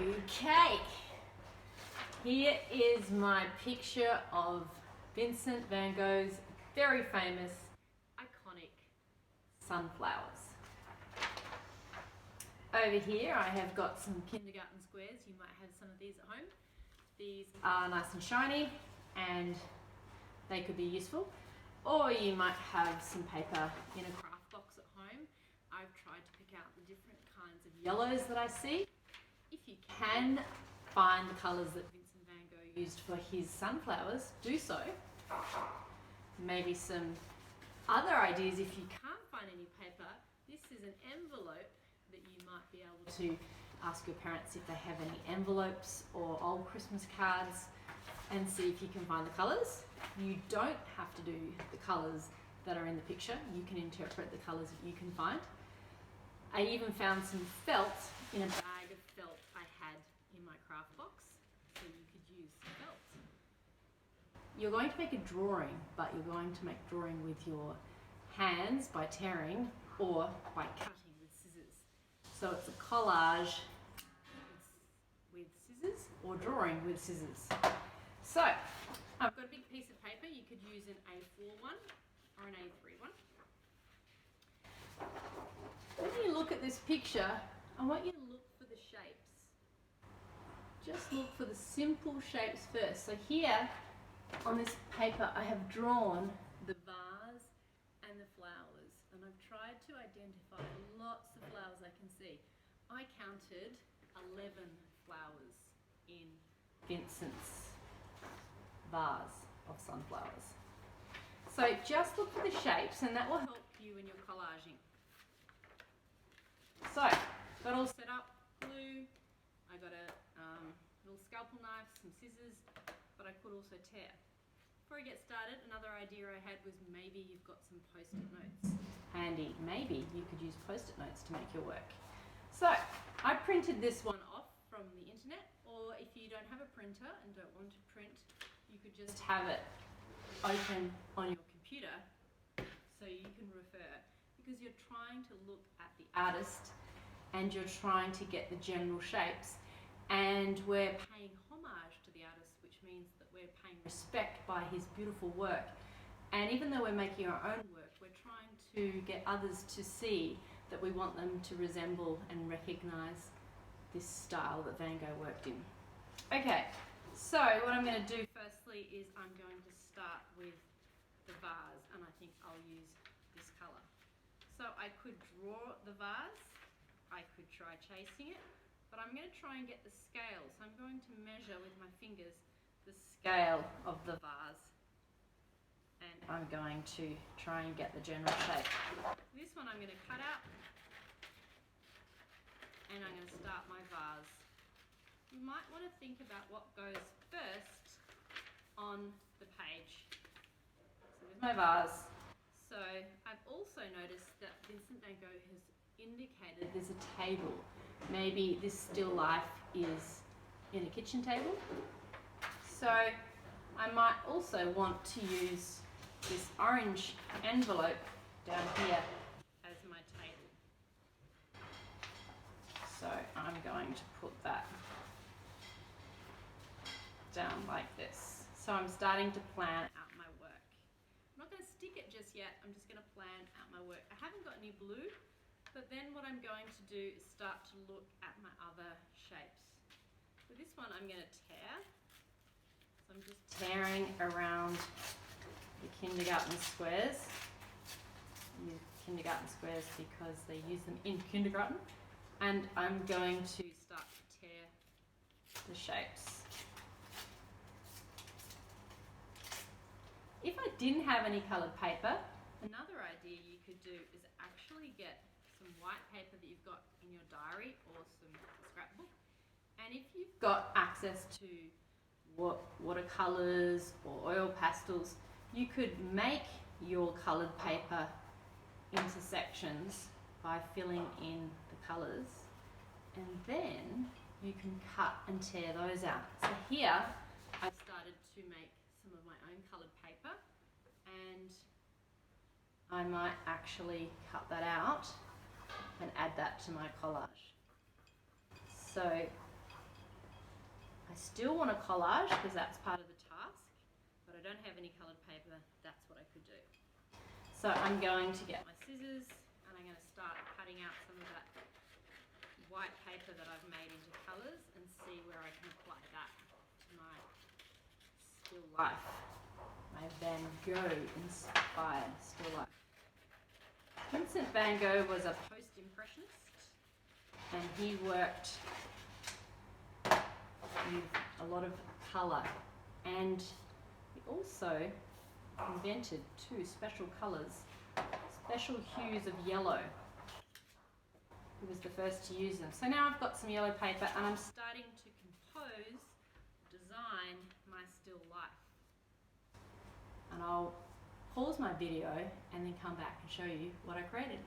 Okay, here is my picture of Vincent van Gogh's very famous, iconic sunflowers. Over here I have got some kindergarten squares. You might have some of these at home. These are nice and shiny and they could be useful. Or you might have some paper in a craft box at home. I've tried to pick out the different kinds of yellows that I see. If you can find the colours that Vincent van Gogh used for his sunflowers, do so. Maybe some other ideas if you can't find any paper. This is an envelope that you might be able to ask your parents if they have any envelopes or old Christmas cards and see if you can find the colours. You don't have to do the colours that are in the picture. You can interpret the colours that you can find. I even found some felt in a bag of felt I had in my craft box, so you could use felt. You're going to make a drawing, but you're going to make drawing with your hands by tearing or by cutting with scissors. So it's a collage with scissors or drawing with scissors. So I've got a big piece of paper. You could use an A4 one or an A3 one. When you look at this picture, I want you to look for the shapes. Just look for the simple shapes first. So here on this paper I have drawn the vase and the flowers, and I've tried to identify lots of flowers I can see. I counted 11 flowers in Vincent's vase of sunflowers. So just look for the shapes and that will help you when you're collaging. So, got all set up, glue, I got a little scalpel knife, some scissors, but I could also tear. Before I get started, another idea I had was maybe you've got some post-it notes handy. Maybe you could use post-it notes to make your work. So, I printed this one off from the internet, or if you don't have a printer and don't want to print, you could just have it open on your computer so you can refer, because you're trying to look at the artist and you're trying to get the general shapes, and we're paying homage to the artist, which means that we're paying respect by his beautiful work. And even though we're making our own work, we're trying to get others to see that we want them to resemble and recognise this style that Van Gogh worked in. Okay, so what I'm going to do firstly is I'm going to start with the vase, and I think I'll use this colour. So I could draw the vase, I could try chasing it, but I'm going to try and get the scale. So I'm going to measure with my fingers the scale of the vase, and I'm going to try and get the general shape. This one I'm going to cut out, and I'm going to start my vase. You might want to think about what goes first on the page. So with my vase. So I've also noticed that Vincent van Gogh has indicated there's a table. Maybe this still life is in a kitchen table. So I might also want to use this orange envelope down here as my table. So I'm going to put that down like this. So I'm starting to plan out my work. I'm not going to stick it just yet, I'm just going to plan out my work. I haven't got any blue, but then what I'm going to do is start to look at my other shapes. For this one I'm going to tear. So I'm just tearing around the kindergarten squares. I use kindergarten squares because they use them in kindergarten. And I'm going to start to tear the shapes. If I didn't have any coloured paper, another idea you could do is actually get some white paper that you've got in your diary or some scrapbook, and if you've got access to watercolours or oil pastels, you could make your coloured paper into sections by filling in the colours, and then you can cut and tear those out. So here I've started to make some of my own coloured paper, and I might actually cut that out and add that to my collage. So I still want to collage because that's part of the task, but I don't have any coloured paper. That's what I could do. So I'm going to get my scissors and I'm going to start cutting out some of that white paper that I've made into colours and see where I can apply that to my still life. My Van Gogh inspired still life. Vincent van Gogh was a post-impressionist and he worked with a lot of colour, and he also invented two special colours, special hues of yellow. He was the first to use them. So now I've got some yellow paper and I'm starting to compose, design my still life. And I'll pause my video and then come back and show you what I created.